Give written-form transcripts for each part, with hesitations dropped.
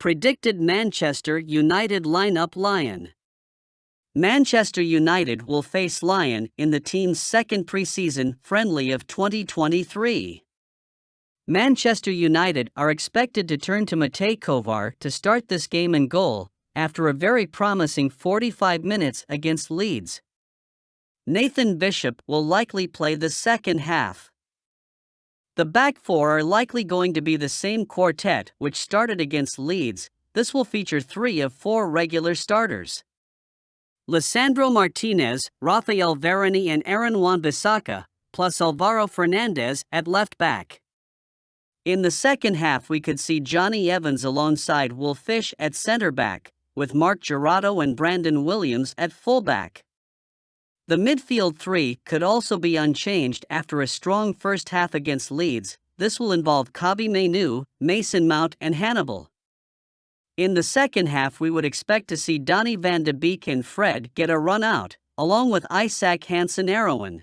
Predicted Manchester United lineup. Lyon. Manchester United will face Lyon in the team's second pre-season friendly of 2023. Manchester United are expected to turn to Matej Kovar to start this game in goal, after a very promising 45 minutes against Leeds. Nathan Bishop will likely play the second half. The back four are likely going to be the same quartet which started against Leeds. This will feature 3 of 4 regular starters: Lisandro Martinez, Rafael Varane and Aaron Wan-Bissaka, plus Alvaro Fernandez at left back. In the second half we could see Johnny Evans alongside Will Fish at centre back, with Marc Jurado and Brandon Williams at fullback. The midfield 3 could also be unchanged after a strong first half against Leeds. This will involve KOBBIE, MAINOO, Mason Mount and Hannibal. In the second half we would expect to see Donny van de Beek and Fred get a run out, along with Isaac Hansen-Arowen.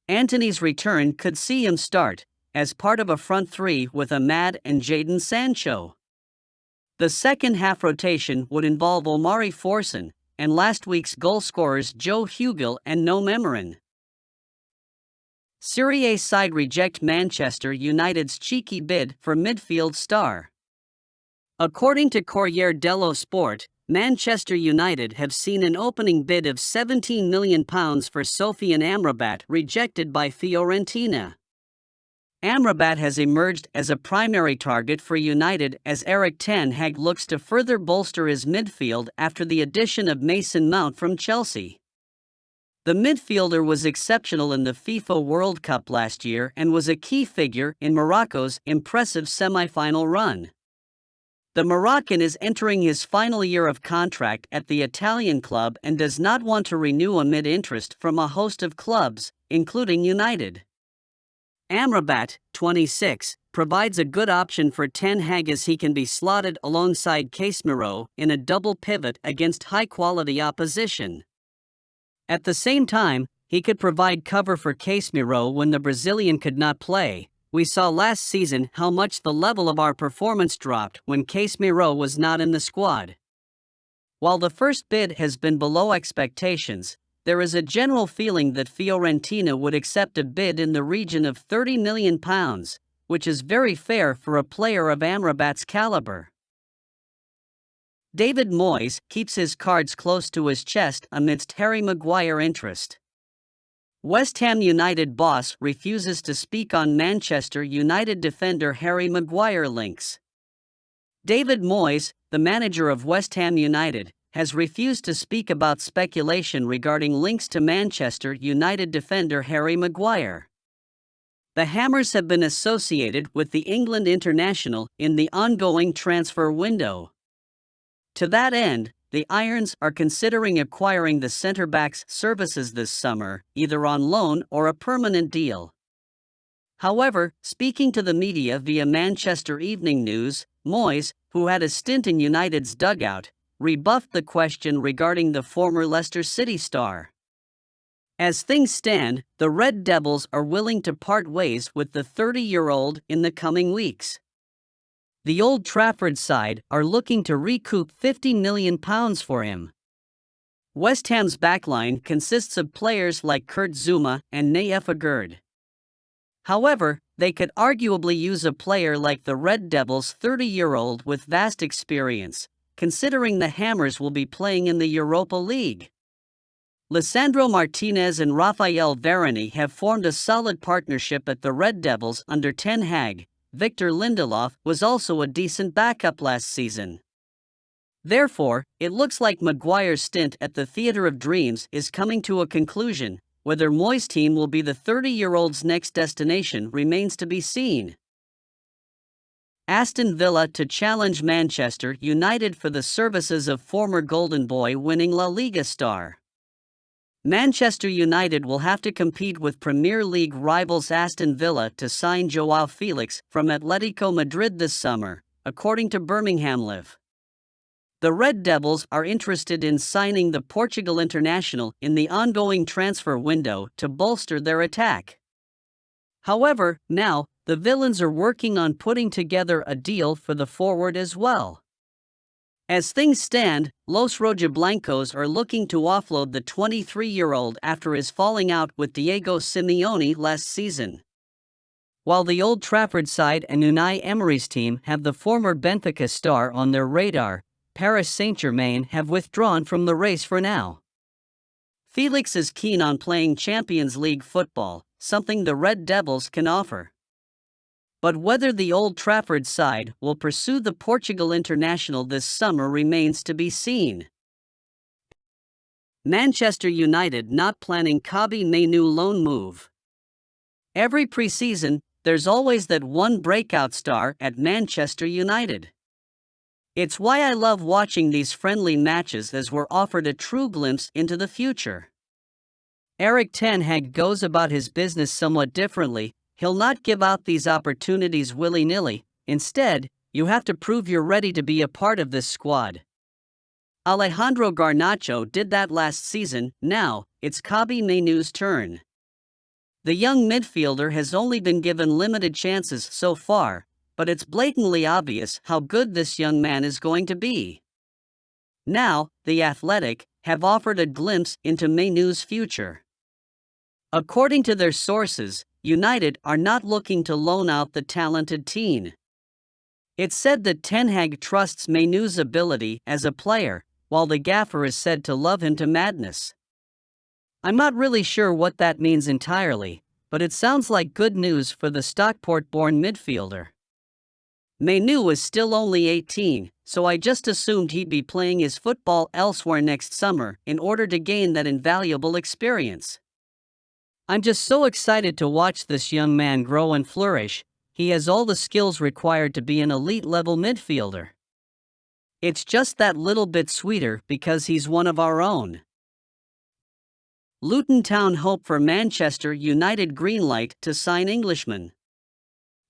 Antony's return could see him start, as part of a front 3 with Amad and Jadon Sancho. The second half rotation would involve Omari Forson, and last week's goal scorers Joe Hugel and No Memorin. Serie A side reject Manchester United's cheeky bid for midfield star. According to Corriere dello Sport, Manchester United have seen an opening bid of £17 million for SOFYAN AMRABAT rejected by Fiorentina. AMRABAT has emerged as a primary target for United as Erik ten Hag looks to further bolster his midfield after the addition of Mason Mount from Chelsea. The midfielder was exceptional in the FIFA World Cup last year and was a key figure in Morocco's impressive semi-final run. The Moroccan is entering his final year of contract at the Italian club and does not want to renew amid interest from a host of clubs, including United. AMRABAT, 26, provides a good option for Ten Hag as he can be slotted alongside Casemiro in a double pivot against high-quality opposition. At the same time, he could provide cover for Casemiro when the Brazilian could not play. We saw last season how much the level of our performance dropped when Casemiro was not in the squad. While the first bid has been below expectations, there is a general feeling that Fiorentina would accept a bid in the region of £30 million, which is very fair for a player of AMRABAT's caliber. David Moyes keeps his cards close to his chest amidst Harry Maguire interest. West Ham United boss refuses to speak on Manchester United defender Harry Maguire links. David Moyes, the manager of West Ham United, has refused to speak about speculation regarding links to Manchester United defender Harry Maguire. The Hammers have been associated with the England international in the ongoing transfer window. To that end, the Irons are considering acquiring the centre-back's services this summer, either on loan or a permanent deal. However, speaking to the media via Manchester Evening News, Moyes, who had a stint in United's dugout, rebuffed the question regarding the former Leicester City star. As things stand, the Red Devils are willing to part ways with the 30-year-old in the coming weeks. The Old Trafford side are looking to recoup £50 million for him. West Ham's backline consists of players like Kurt Zouma and Naefa Gerd. However, they could arguably use a player like the Red Devils' 30-year-old with vast experience, considering the Hammers will be playing in the Europa League. Lisandro Martinez and Rafael Varane have formed a solid partnership at the Red Devils under Ten Hag. Victor Lindelof was also a decent backup last season. Therefore, it looks like Maguire's stint at the Theatre of Dreams is coming to a conclusion. Whether Moyes' team will be the 30-year-old's next destination remains to be seen. Aston Villa to challenge Manchester United for the services of former Golden Boy winning La Liga star. Manchester United will have to compete with Premier League rivals Aston Villa to sign JOAO FELIX from Atletico Madrid this summer, according to Birmingham Live. The Red Devils are interested in signing the Portugal international in the ongoing transfer window to bolster their attack. However, now, the Villains are working on putting together a deal for the forward as well. As things stand, Los Rojiblancos are looking to offload the 23-year-old after his falling out with Diego Simeone last season. While the Old Trafford side and Unai Emery's team have the former Benfica star on their radar, Paris Saint-Germain have withdrawn from the race for now. Felix is keen on playing Champions League football, something the Red Devils can offer. But whether the Old Trafford side will pursue the Portugal international this summer remains to be seen. Manchester United not planning KOBBIE MAINOO loan move. Every preseason, there's always that one breakout star at Manchester United. It's why I love watching these friendly matches, as we're offered a true glimpse into the future. Erik ten Hag goes about his business somewhat differently. He'll not give out these opportunities willy-nilly. Instead, you have to prove you're ready to be a part of this squad. Alejandro Garnacho did that last season. Now, it's KOBBIE MAINOO's turn. The young midfielder has only been given limited chances so far, but it's blatantly obvious how good this young man is going to be. Now, The Athletic have offered a glimpse into MAINOO's future. According to their sources, United are not looking to loan out the talented teen. It's said that ten Hag trusts MAINOO's ability as a player, while the gaffer is said to love him to madness. I'm not really sure what that means entirely, but it sounds like good news for the Stockport-born midfielder. MAINOO is still only 18, so I just assumed he'd be playing his football elsewhere next summer in order to gain that invaluable experience. I'm just so excited to watch this young man grow and flourish. He has all the skills required to be an elite-level midfielder. It's just that little bit sweeter because he's one of our own. Luton Town hope for Manchester United greenlight to sign Englishman.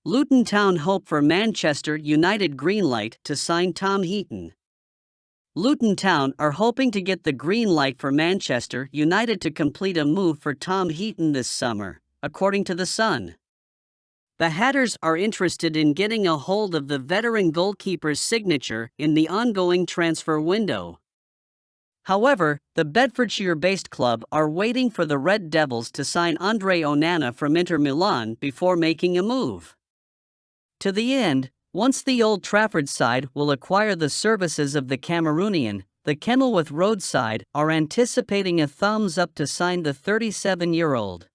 Luton Town hope for Manchester United greenlight to sign Tom Heaton. Luton Town are hoping to get the green light for Manchester United to complete a move for Tom Heaton this summer, according to The Sun. The Hatters are interested in getting a hold of the veteran goalkeeper's signature in the ongoing transfer window. However, the Bedfordshire-based club are waiting for the Red Devils to sign Andre Onana from Inter Milan before making a move. To the end, once the Old Trafford side will acquire the services of the Cameroonian, the Kenilworth Road side are anticipating a thumbs up to sign the 37-year-old.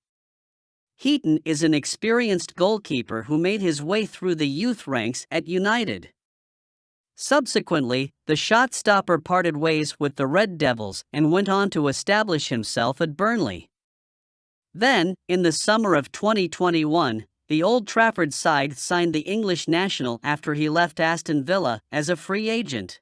Heaton is an experienced goalkeeper who made his way through the youth ranks at United. Subsequently, the shot-stopper parted ways with the Red Devils and went on to establish himself at Burnley. Then, in the summer of 2021, the Old Trafford side signed the English national after he left Aston Villa as a free agent.